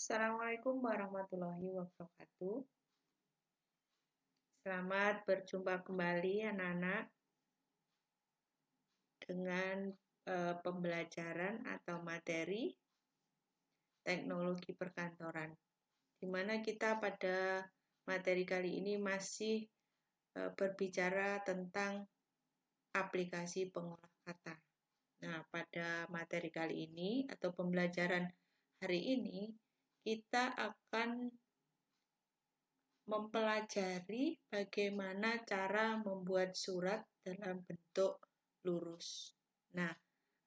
Assalamualaikum warahmatullahi wabarakatuh. Selamat berjumpa kembali anak-anak dengan pembelajaran atau materi teknologi perkantoran. Di mana kita pada materi kali ini masih berbicara tentang aplikasi pengolah kata. Nah, pada materi kali ini atau pembelajaran hari ini kita akan mempelajari bagaimana cara membuat surat dalam bentuk lurus. Nah,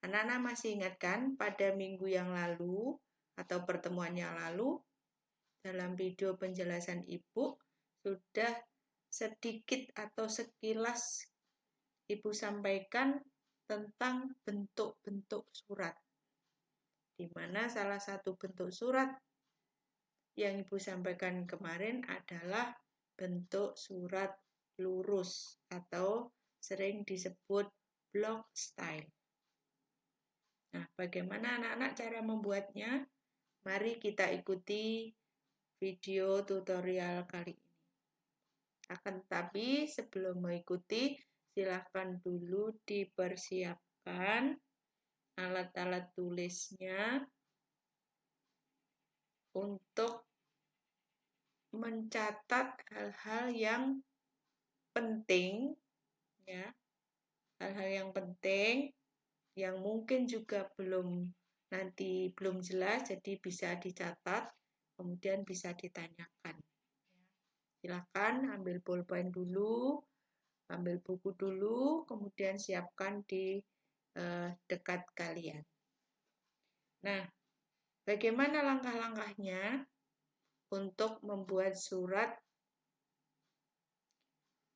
anak-anak masih ingat kan pada minggu yang lalu atau pertemuan yang lalu dalam video penjelasan Ibu sudah sedikit atau sekilas Ibu sampaikan tentang bentuk-bentuk surat. Di mana salah satu bentuk surat yang Ibu sampaikan kemarin adalah bentuk surat lurus atau sering disebut block style. Nah, bagaimana anak-anak cara membuatnya? Mari kita ikuti video tutorial kali ini. Akan tetapi sebelum mengikuti, silakan dulu dipersiapkan alat-alat tulisnya untuk mencatat hal-hal yang penting, ya, hal-hal yang penting yang mungkin juga belum jelas, jadi bisa dicatat, kemudian bisa ditanyakan. Silakan ambil pulpen dulu, ambil buku dulu, kemudian siapkan di dekat kalian. Nah, bagaimana langkah-langkahnya untuk membuat surat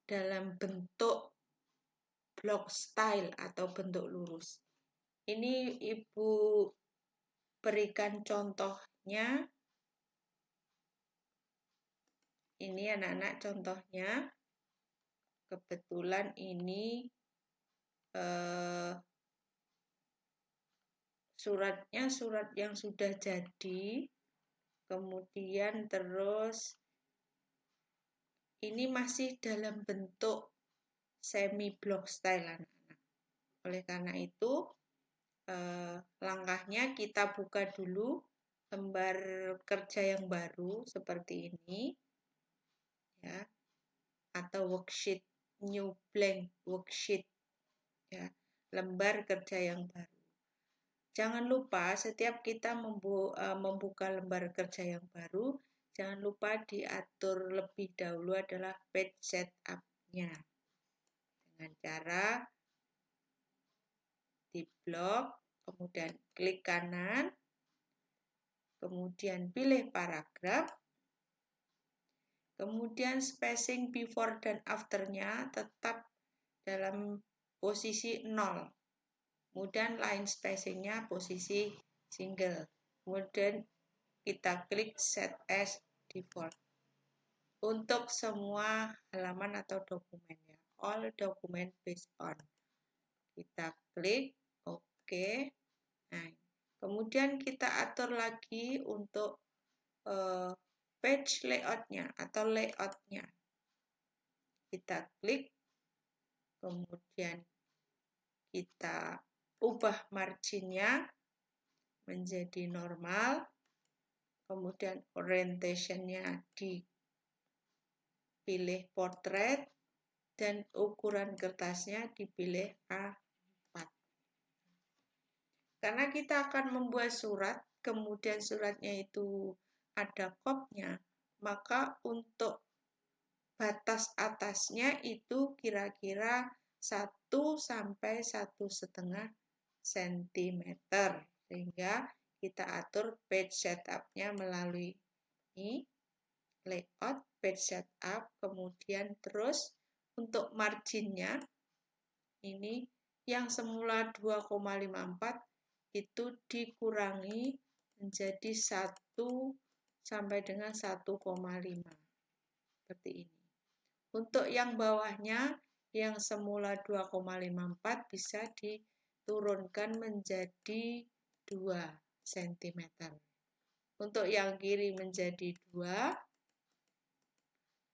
dalam bentuk block style atau bentuk lurus? Ini Ibu berikan contohnya. Ini anak-anak contohnya. Kebetulan ini suratnya surat yang sudah jadi. Kemudian terus ini masih dalam bentuk semi block style anak-anak. Oleh karena itu langkahnya kita buka dulu lembar kerja yang baru seperti ini, ya, atau worksheet, new blank worksheet, ya, lembar kerja yang baru. Jangan lupa setiap kita membuka lembar kerja yang baru, jangan lupa diatur lebih dahulu adalah page setup-nya dengan cara di blok, kemudian klik kanan, kemudian pilih paragraf, kemudian spacing before dan after-nya tetap dalam posisi 0. Kemudian line spacing-nya posisi single. Kemudian kita klik set as default. Untuk semua halaman atau dokumen, ya, all document based on. Kita klik OK. Nah, kemudian kita atur lagi untuk page layout-nya atau layout-nya. Kita klik, kemudian kita ubah margin-nya menjadi normal, kemudian orientation-nya dipilih portrait, dan ukuran kertasnya dipilih A4. Karena kita akan membuat surat, kemudian suratnya itu ada kopnya, maka untuk batas atasnya itu kira-kira 1 sampai 1,5 cm. Sehingga kita atur page setup-nya melalui ini, layout, page setup, kemudian terus untuk margin-nya, ini yang semula 2,54 itu dikurangi menjadi 1 sampai dengan 1,5. Seperti ini. Untuk yang bawahnya, yang semula 2,54 bisa diturunkan menjadi 2 cm. Untuk yang kiri menjadi 2,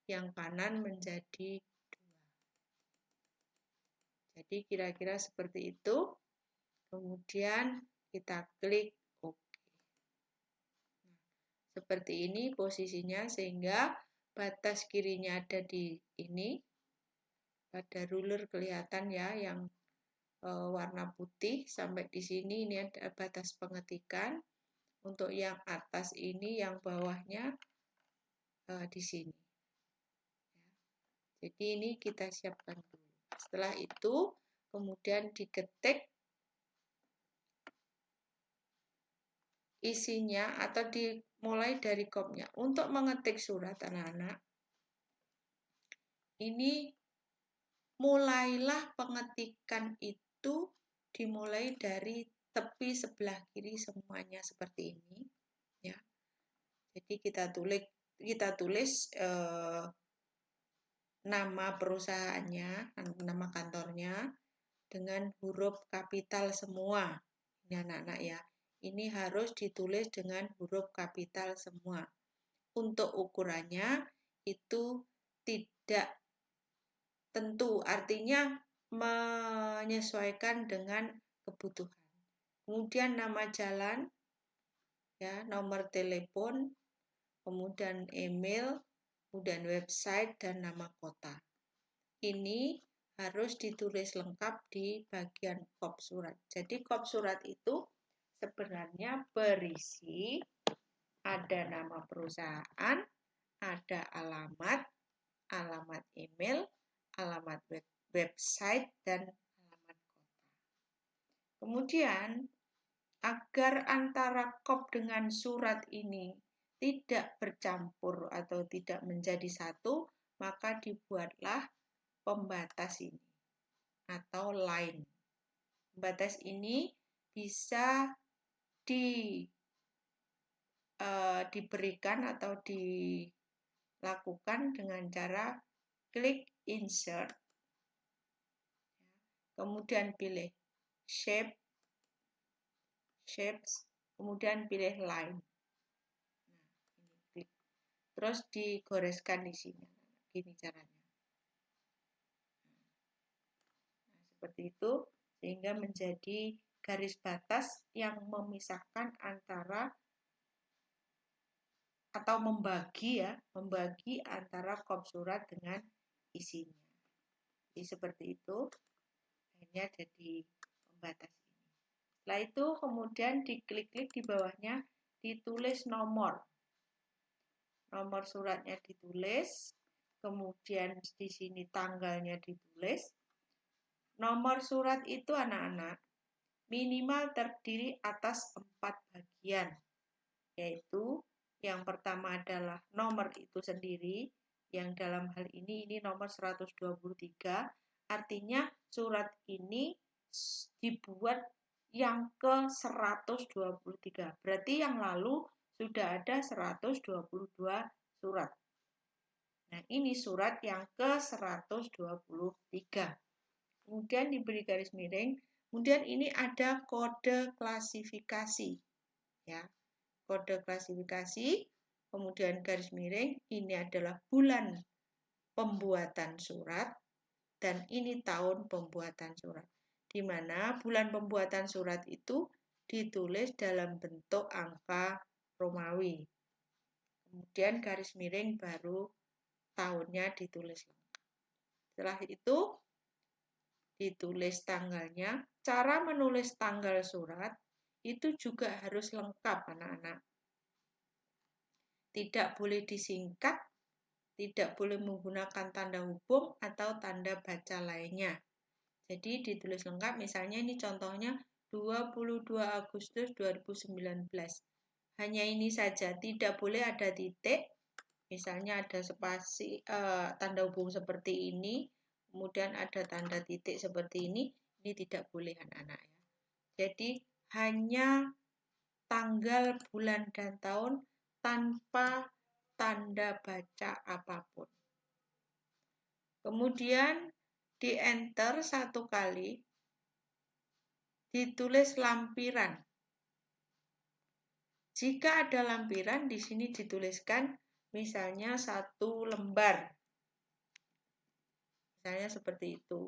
yang kanan menjadi 2. Jadi kira-kira seperti itu. Kemudian kita klik OK. Seperti ini posisinya, sehingga batas kirinya ada di ini. Pada ruler kelihatan ya, yang warna putih sampai di sini. Ini ada batas pengetikan. Untuk yang atas ini, yang bawahnya di sini. Jadi ini kita siapkan dulu. Setelah itu kemudian diketik isinya atau dimulai dari kopnya. Untuk mengetik surat anak-anak, ini mulailah pengetikan itu dimulai dari tepi sebelah kiri semuanya seperti ini, ya. Jadi kita tulis nama perusahaannya, nama kantornya dengan huruf kapital semua. Ini anak-anak ya. Ini harus ditulis dengan huruf kapital semua. Untuk ukurannya itu tidak tentu, artinya menyesuaikan dengan kebutuhan. Kemudian nama jalan, ya, nomor telepon, kemudian email, kemudian website, dan nama kota. Ini harus ditulis lengkap di bagian kop surat. Jadi kop surat itu sebenarnya berisi ada nama perusahaan, ada alamat email, alamat website, dan alamat kota. Kemudian, agar antara kop dengan surat ini tidak bercampur atau tidak menjadi satu, maka dibuatlah pembatas ini atau line. Pembatas ini bisa diberikan atau dilakukan dengan cara klik insert, kemudian pilih shapes, kemudian pilih line. Nah, ini klik. Terus digoreskan di sini. Gini caranya. Nah, seperti itu, sehingga menjadi garis batas yang memisahkan antara atau membagi antara kop surat dengan isinya. Jadi seperti itu, akhirnya jadi pembatas ini. Setelah itu kemudian diklik-klik di bawahnya, ditulis nomor. Nomor suratnya ditulis, kemudian di sini tanggalnya ditulis. Nomor surat itu anak-anak minimal terdiri atas 4 bagian, yaitu yang pertama adalah nomor itu sendiri, yang dalam hal ini nomor 123, artinya surat ini dibuat yang ke-123. Berarti yang lalu sudah ada 122 surat. Nah, ini surat yang ke-123. Kemudian diberi garis miring. Kemudian ini ada kode klasifikasi. Ya. Kode klasifikasi, kemudian garis miring, ini adalah bulan pembuatan surat, dan ini tahun pembuatan surat. Di mana bulan pembuatan surat itu ditulis dalam bentuk angka Romawi. Kemudian garis miring baru tahunnya ditulis. Setelah itu ditulis tanggalnya. Cara menulis tanggal surat itu juga harus lengkap anak-anak. Tidak boleh disingkat, tidak boleh menggunakan tanda hubung atau tanda baca lainnya. Jadi ditulis lengkap, misalnya ini contohnya 22 Agustus 2019. Hanya ini saja, tidak boleh ada titik, misalnya ada spasi, tanda hubung seperti ini, kemudian ada tanda titik seperti ini tidak boleh anak-anak ya. Jadi hanya tanggal, bulan, dan tahun tanpa tanda baca apapun. Kemudian di enter 1 kali, ditulis lampiran. Jika ada lampiran, di sini dituliskan misalnya 1 lembar. Misalnya seperti itu.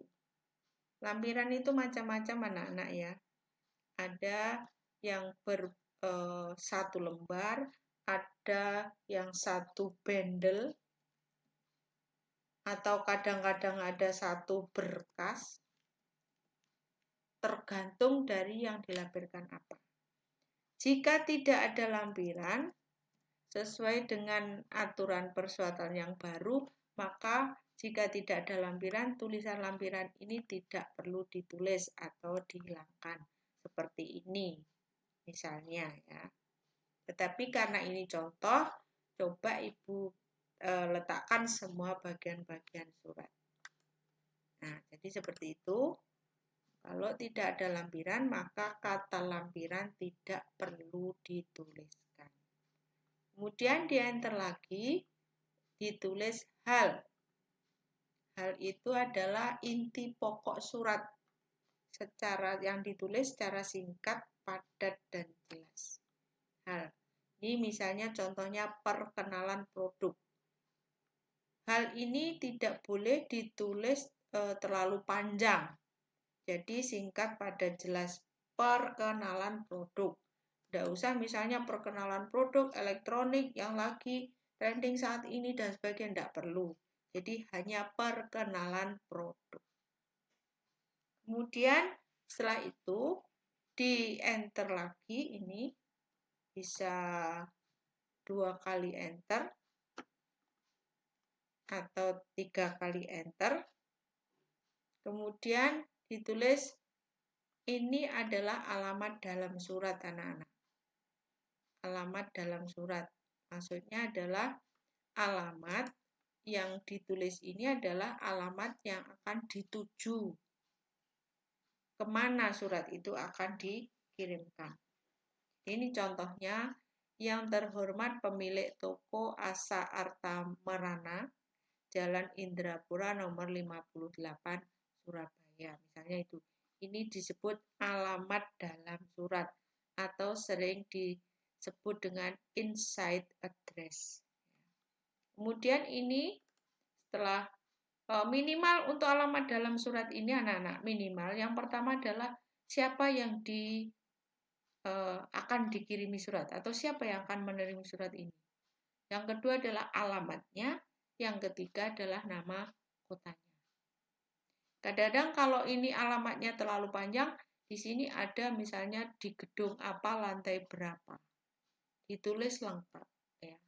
Lampiran itu macam-macam anak-anak ya. Ada yang 1 lembar, ada yang 1 bundle, atau kadang-kadang ada 1 berkas, tergantung dari yang dilampirkan apa. Jika tidak ada lampiran, sesuai dengan aturan persuatan yang baru, maka jika tidak ada lampiran, tulisan lampiran ini tidak perlu ditulis atau dihilangkan. Seperti ini, misalnya ya. Tetapi karena ini contoh, coba Ibu letakkan semua bagian-bagian surat. Nah, jadi seperti itu. Kalau tidak ada lampiran, maka kata lampiran tidak perlu dituliskan. Kemudian di enter lagi, ditulis hal. Hal itu adalah inti pokok surat. Yang ditulis secara singkat, padat, dan jelas. Hal. Ini misalnya contohnya perkenalan produk. Hal ini tidak boleh ditulis terlalu panjang. Jadi singkat, padat, jelas. Perkenalan produk. Tidak usah misalnya perkenalan produk elektronik yang lagi trending saat ini dan sebagainya. Tidak perlu. Jadi hanya perkenalan produk. Kemudian setelah itu di enter lagi, ini bisa 2 kali enter atau 3 kali enter. Kemudian ditulis ini adalah alamat dalam surat anak-anak. Alamat dalam surat. Maksudnya adalah alamat yang ditulis ini adalah alamat yang akan dituju. Kemana surat itu akan dikirimkan. Ini contohnya, yang terhormat pemilik toko Asa Arta Merana, Jalan Indrapura nomor 58, Surabaya. Misalnya itu. Ini disebut alamat dalam surat atau sering disebut dengan inside address. Kemudian ini setelah minimal untuk alamat dalam surat ini anak-anak, minimal yang pertama adalah siapa yang akan dikirimi surat atau siapa yang akan menerima surat ini. Yang kedua adalah alamatnya, yang ketiga adalah nama kotanya. Kadang-kadang kalau ini alamatnya terlalu panjang, di sini ada misalnya di gedung apa, lantai berapa. Ditulis lengkap ya.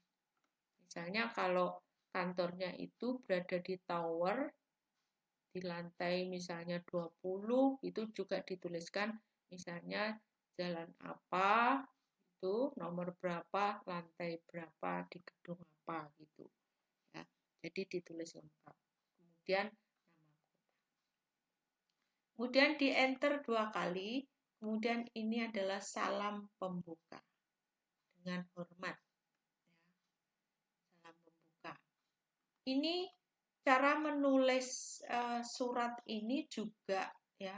Misalnya kalau kantornya itu berada di tower di lantai misalnya 20, itu juga dituliskan misalnya jalan apa, itu nomor berapa, lantai berapa, di gedung apa gitu. Ya. Jadi ditulis lengkap. Kemudian Kemudian di enter 2 kali, kemudian ini adalah salam pembuka dengan hormat. Ya. Salam pembuka. Ini cara menulis surat ini juga ya,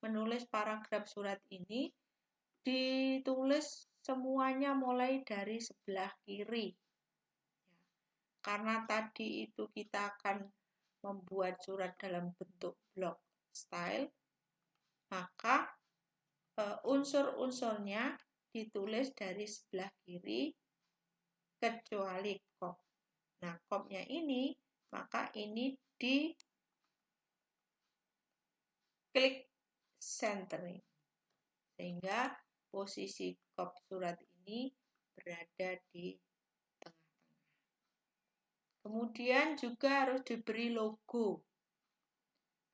menulis paragraf surat ini ditulis semuanya mulai dari sebelah kiri. Ya. Karena tadi itu kita akan membuat surat dalam bentuk block style, maka unsur-unsurnya ditulis dari sebelah kiri kecuali kop. Nah, kopnya ini, maka ini di klik centering. Sehingga posisi kop surat ini berada di tengah-tengah. Kemudian juga harus diberi logo.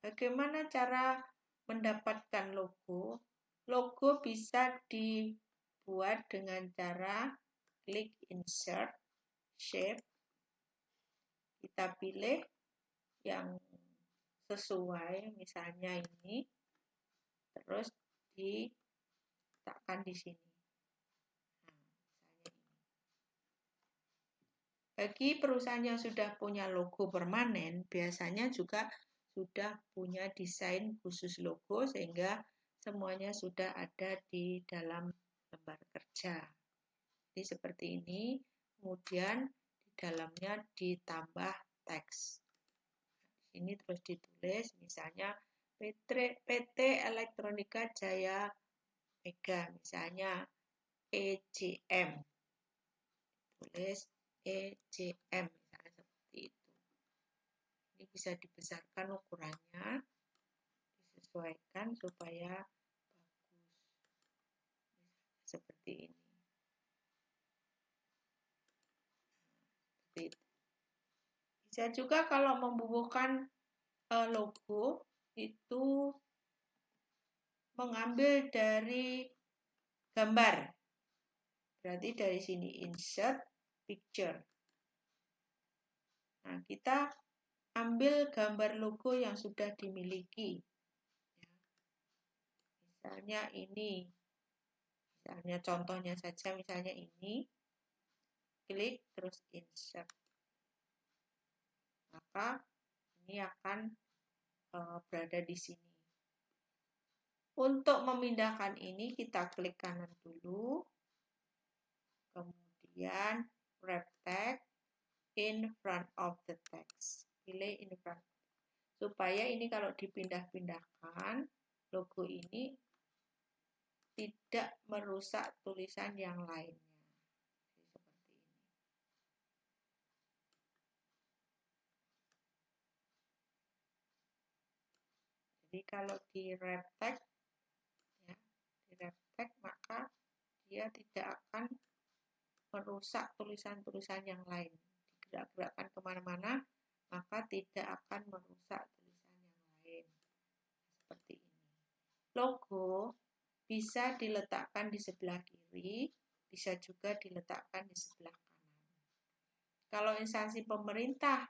Bagaimana cara mendapatkan logo? Logo bisa dibuat dengan cara klik insert, shape, kita pilih yang sesuai, misalnya ini, terus diletakkan di sini. Nah, misalnya ini. Bagi perusahaan yang sudah punya logo permanen, biasanya juga sudah punya desain khusus logo sehingga semuanya sudah ada di dalam lembar kerja. Jadi seperti ini, kemudian di dalamnya ditambah teks. Di sini terus ditulis misalnya PT Elektronika Jaya Mega, misalnya EJM. Tulis EJM, misalnya seperti itu. Ini bisa dibesarkan ukurannya, disesuaikan supaya bagus. Seperti ini. Bisa juga kalau membubuhkan logo itu mengambil dari gambar. Berarti dari sini insert picture. Nah, kita ambil gambar logo yang sudah dimiliki. Misalnya ini. Misalnya contohnya saja, misalnya ini. Klik terus insert. Maka ini akan berada di sini. Untuk memindahkan ini kita klik kanan dulu. Kemudian wrap tag in front of the text. Pilih in front. Supaya ini kalau dipindah-pindahkan, logo ini tidak merusak tulisan yang lainnya. Seperti ini. Jadi kalau di wrap tag, ya, di wrap tag maka dia tidak akan merusak tulisan-tulisan yang lain. Digerak-gerakkan kemana-mana, maka tidak akan merusak tulisan yang lain. Seperti ini. Logo bisa diletakkan di sebelah kiri, bisa juga diletakkan di sebelah kanan. Kalau instansi pemerintah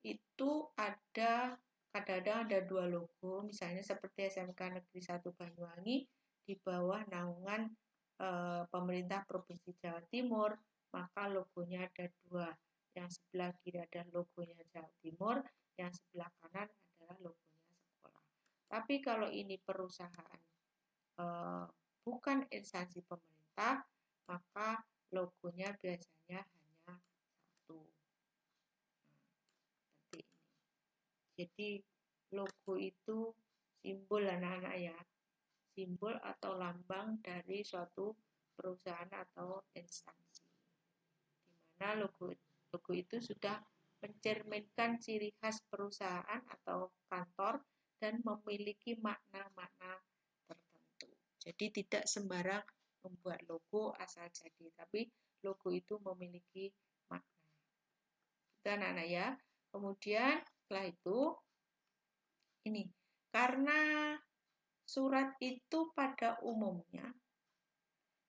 itu ada kadang-kadang ada dua logo, misalnya seperti SMK Negeri 1 Banyuwangi di bawah naungan pemerintah Provinsi Jawa Timur, maka logonya ada dua. Yang sebelah kiri adalah logonya Jawa Timur, yang sebelah kanan adalah logonya sekolah. Tapi kalau ini perusahaan bukan instansi pemerintah, maka logonya biasanya hanya satu. Nah, seperti ini. Jadi logo itu simbol anak-anak ya. Simbol atau lambang dari suatu perusahaan atau instansi. Di mana logo itu sudah mencerminkan ciri khas perusahaan atau kantor dan memiliki makna-makna tertentu. Jadi tidak sembarang membuat logo asal jadi, tapi logo itu memiliki makna. Itu anak-anak ya. Kemudian setelah itu ini, karena surat itu pada umumnya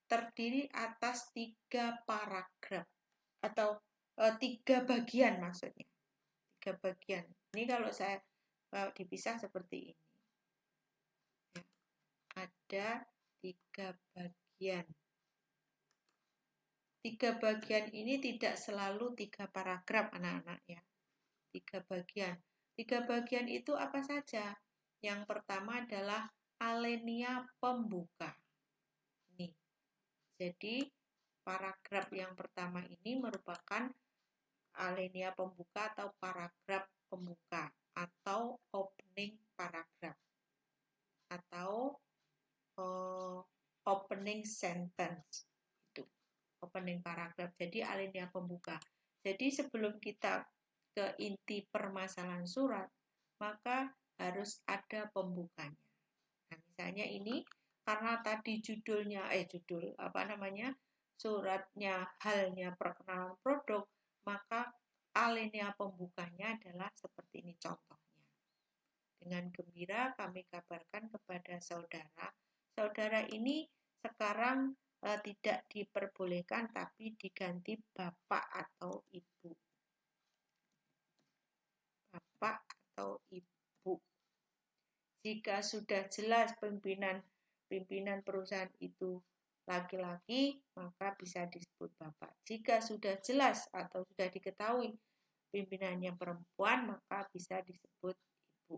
terdiri atas 3 paragraf atau 3 bagian maksudnya. 3 bagian. Ini kalau saya dipisah seperti ini. Ya. Ada 3 bagian. 3 bagian ini tidak selalu 3 paragraf anak-anak ya. 3 bagian. 3 bagian itu apa saja? Yang pertama adalah alinea pembuka. Ini. Jadi paragraf yang pertama ini merupakan alinea pembuka atau paragraf pembuka atau opening paragraph atau opening sentence. Itu opening paragraph. Jadi alinea pembuka. Jadi sebelum kita ke inti permasalahan surat, maka harus ada pembukanya. Nah, misalnya ini karena tadi suratnya halnya perkenalan produk, maka alinea pembukanya adalah seperti ini contohnya. Dengan gembira kami kabarkan kepada saudara, saudara ini sekarang tidak diperbolehkan tapi diganti bapak atau ibu. Bapak atau ibu. Jika sudah jelas pimpinan perusahaan itu laki-laki, maka bisa disebut bapak. Jika sudah jelas atau sudah diketahui pimpinannya perempuan, maka bisa disebut ibu.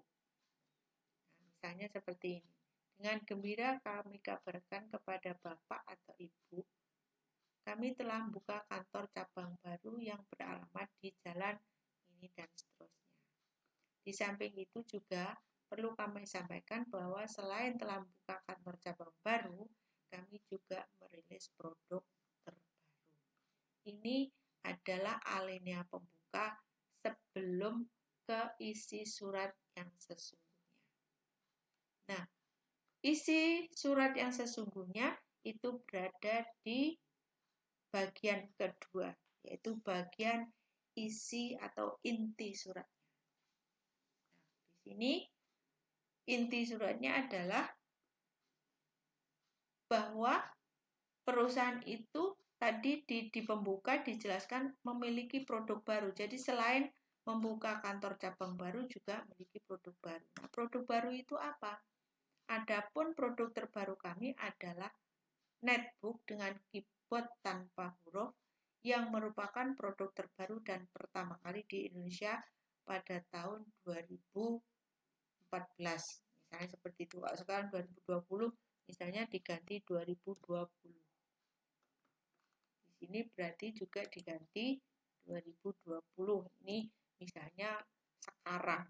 Nah, misalnya seperti ini. Dengan gembira kami kabarkan kepada bapak atau ibu, kami telah membuka kantor cabang baru yang beralamat di jalan ini dan seterusnya. Di samping itu juga perlu kami sampaikan bahwa selain telah membuka kantor cabang baru, kami juga merilis produk terbaru. Ini adalah alinea pembuka sebelum ke isi surat yang sesungguhnya. Nah, isi surat yang sesungguhnya itu berada di bagian kedua, yaitu bagian isi atau inti suratnya. Nah, di sini inti suratnya adalah bahwa perusahaan itu tadi di pembuka dijelaskan memiliki produk baru. Jadi selain membuka kantor cabang baru juga memiliki produk baru. Nah, produk baru itu apa? Adapun produk terbaru kami adalah netbook dengan keyboard tanpa huruf yang merupakan produk terbaru dan pertama kali di Indonesia pada tahun 2014. Misalnya seperti itu. Kalau sekarang 2020 misalnya diganti 2020. Di sini berarti juga diganti 2020. Ini misalnya sekarang.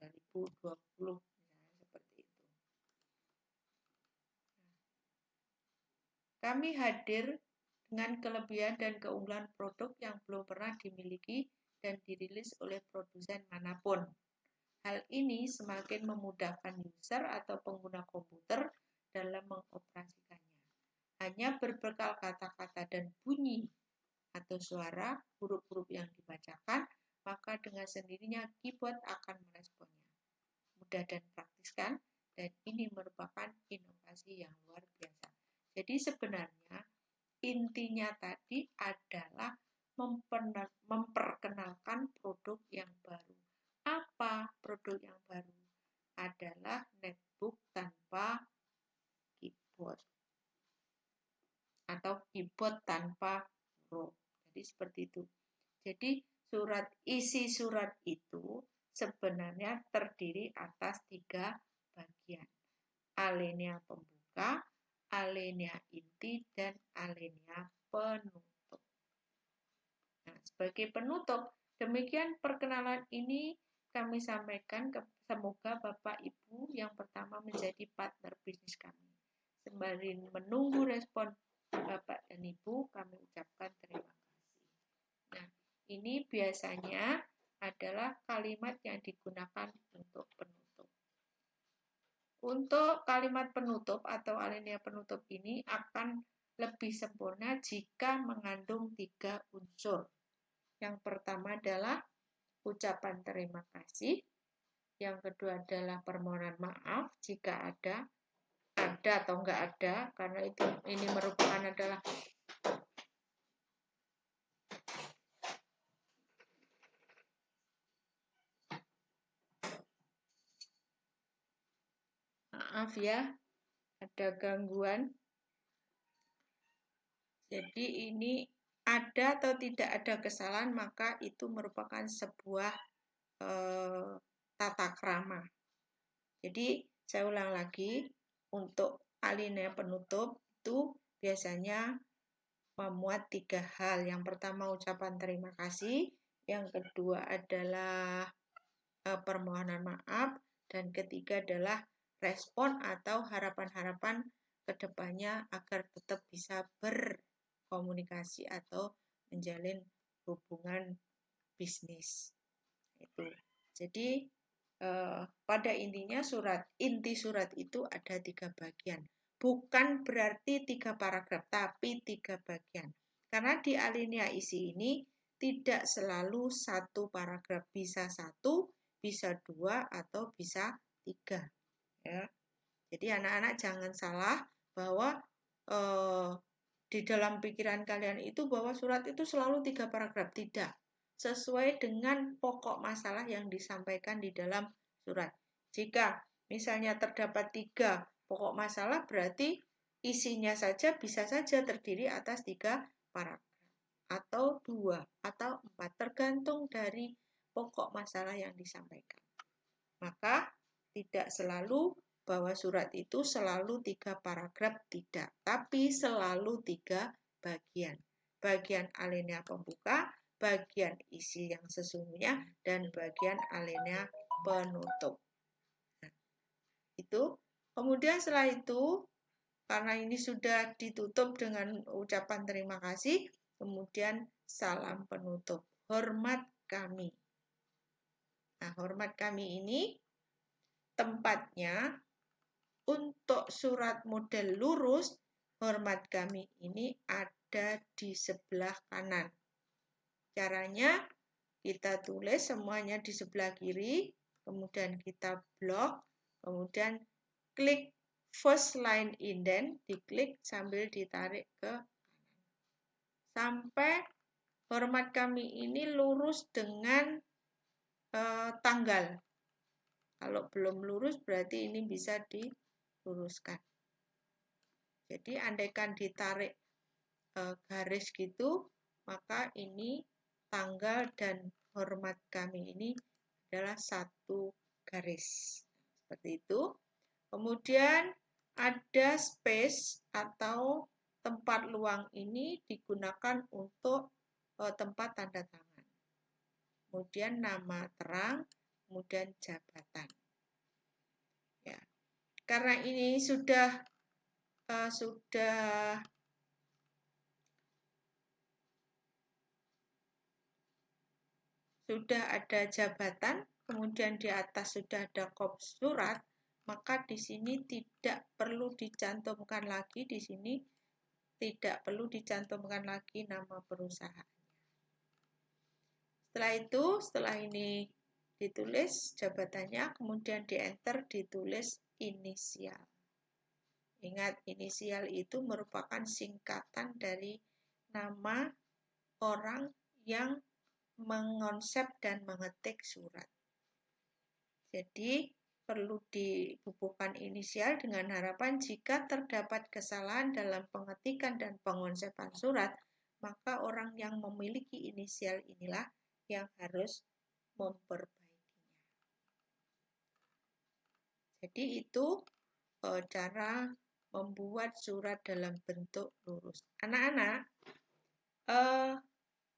2020 misalnya seperti itu. Kami hadir dengan kelebihan dan keunggulan produk yang belum pernah dimiliki dan dirilis oleh produsen manapun. Hal ini semakin memudahkan user atau pengguna komputer dalam mengoperasikannya. Hanya berbekal kata-kata dan bunyi atau suara, huruf-huruf yang dibacakan, maka dengan sendirinya keyboard akan meresponnya. Mudah dan praktis kan? Dan ini merupakan inovasi yang luar biasa. Jadi sebenarnya intinya tadi adalah memperkenalkan produk yang baru. Apa produk yang baru? Adalah netbook tanpa keyboard atau keyboard tanpa huruf. Jadi seperti itu. Jadi isi surat itu sebenarnya terdiri atas 3 bagian. Alinea pembuka, alinea inti, dan alinea penutup. Nah, sebagai penutup, demikian perkenalan ini kami sampaikan, semoga Bapak Ibu yang pertama menjadi partner bisnis kami. Sembari menunggu respon Bapak dan Ibu, kami ucapkan terima kasih. Nah, ini biasanya adalah kalimat yang digunakan untuk penutup. Untuk kalimat penutup atau alinea penutup ini akan lebih sempurna jika mengandung 3 unsur. Yang pertama adalah ucapan terima kasih. Yang kedua adalah permohonan maaf jika ada atau enggak ada, karena ini merupakan adalah maaf ya, ada gangguan. Jadi ini ada atau tidak ada kesalahan, maka itu merupakan sebuah tata krama. Jadi saya ulang lagi, untuk alinea penutup itu biasanya memuat 3 hal. Yang pertama ucapan terima kasih, yang kedua adalah permohonan maaf, dan ketiga adalah respon atau harapan-harapan ke depannya agar tetap bisa berkomunikasi atau menjalin hubungan bisnis. Itu. Jadi pada intinya inti surat itu ada 3 bagian. Bukan berarti 3 paragraf, tapi 3 bagian. Karena di alinea isi ini tidak selalu 1 paragraf, bisa 1, bisa 2, atau bisa 3. Ya. Jadi anak-anak jangan salah bahwa di dalam pikiran kalian itu bahwa surat itu selalu 3 paragraf. Tidak. Sesuai dengan pokok masalah yang disampaikan di dalam surat. Jika misalnya terdapat 3 pokok masalah, berarti isinya saja bisa saja terdiri atas 3 paragraf. Atau 2, atau 4, tergantung dari pokok masalah yang disampaikan. Maka tidak selalu bahwa surat itu selalu 3 paragraf, tidak, tapi selalu 3 bagian. Bagian alinea pembuka, bagian isi yang sesungguhnya, dan bagian alinea penutup. Nah, itu. Kemudian setelah itu, karena ini sudah ditutup dengan ucapan terima kasih, kemudian salam penutup. Hormat kami. Nah, hormat kami ini tempatnya untuk surat model lurus, hormat kami ini ada di sebelah kanan. Caranya kita tulis semuanya di sebelah kiri, kemudian kita blok, kemudian klik first line indent, diklik sambil ditarik ke kanan. Sampai hormat kami ini lurus dengan tanggal. Kalau belum lurus berarti ini bisa diluruskan. Jadi andaikan ditarik garis gitu, maka ini tanggal dan hormat kami ini adalah satu garis. Seperti itu. Kemudian ada space atau tempat luang ini digunakan untuk tempat tanda tangan. Kemudian nama terang, kemudian jabatan. Ya. Karena ini sudah ada jabatan, kemudian di atas sudah ada kop surat, maka di sini tidak perlu dicantumkan lagi, di sini tidak perlu dicantumkan lagi nama perusahaan. Setelah itu, setelah ini ditulis jabatannya, kemudian di enter ditulis inisial. Ingat, inisial itu merupakan singkatan dari nama orang yang mengonsep dan mengetik surat. Jadi, perlu dibubuhkan inisial dengan harapan jika terdapat kesalahan dalam pengetikan dan pengonsepan surat, maka orang yang memiliki inisial inilah yang harus memperbaikinya. Jadi itu cara membuat surat dalam bentuk lurus. Anak-anak,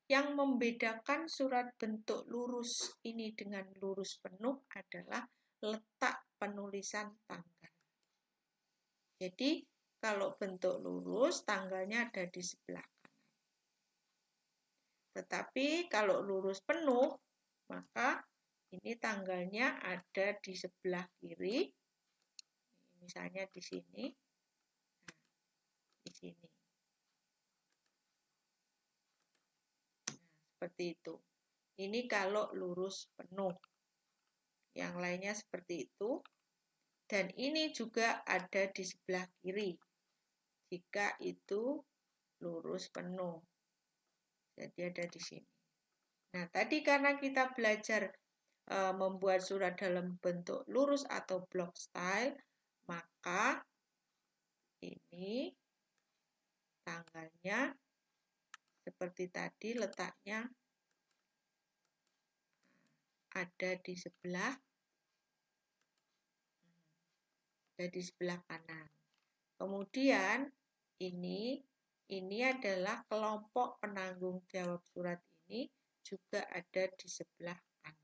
yang membedakan surat bentuk lurus ini dengan lurus penuh adalah letak penulisan tanggal. Jadi, kalau bentuk lurus, tanggalnya ada di sebelah kanan. Tetapi kalau lurus penuh, maka ini tanggalnya ada di sebelah kiri. Misalnya di sini. Nah, di sini. Nah, seperti itu. Ini kalau lurus penuh. Yang lainnya seperti itu. Dan ini juga ada di sebelah kiri. Jika itu lurus penuh. Jadi ada di sini. Nah, tadi karena kita belajar membuat surat dalam bentuk lurus atau block style, maka ini tanggalnya seperti tadi letaknya ada di sebelah kanan. Kemudian ini adalah kelompok penanggung jawab surat ini juga ada di sebelah kanan.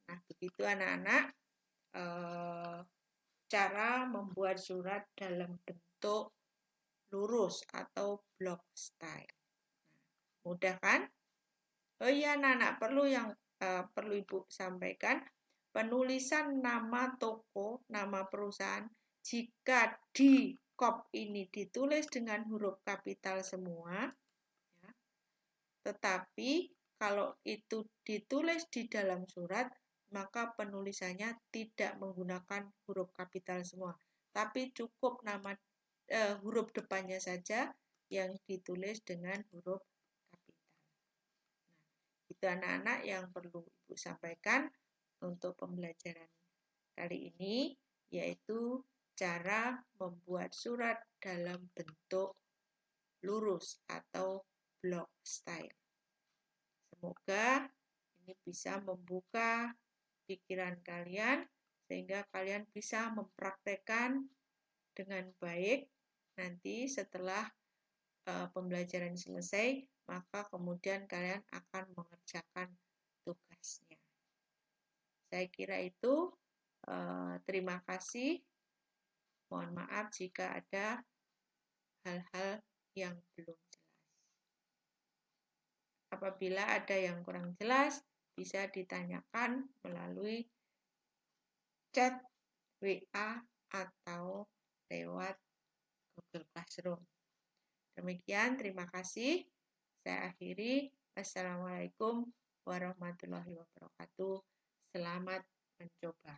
Nah, begitu anak-anak cara membuat surat dalam bentuk lurus atau block style. Nah, mudah kan? Oh iya anak-anak, perlu Ibu sampaikan, penulisan nama toko, nama perusahaan, jika di kop ini ditulis dengan huruf kapital semua, ya, tetapi kalau itu ditulis di dalam surat, maka penulisannya tidak menggunakan huruf kapital semua, tapi cukup nama huruf depannya saja yang ditulis dengan huruf kapital. Nah, itu anak-anak yang perlu Ibu sampaikan untuk pembelajaran kali ini, yaitu cara membuat surat dalam bentuk lurus atau block style. Semoga ini bisa membuka pikiran kalian sehingga kalian bisa mempraktekkan dengan baik nanti setelah pembelajaran selesai, maka kemudian kalian akan mengerjakan tugasnya. Saya kira itu. Terima kasih. Mohon maaf jika ada hal-hal yang belum jelas. Apabila ada yang kurang jelas, bisa ditanyakan melalui chat, WA, atau lewat Google Classroom. Demikian, terima kasih. Saya akhiri. Wassalamualaikum warahmatullahi wabarakatuh. Selamat mencoba.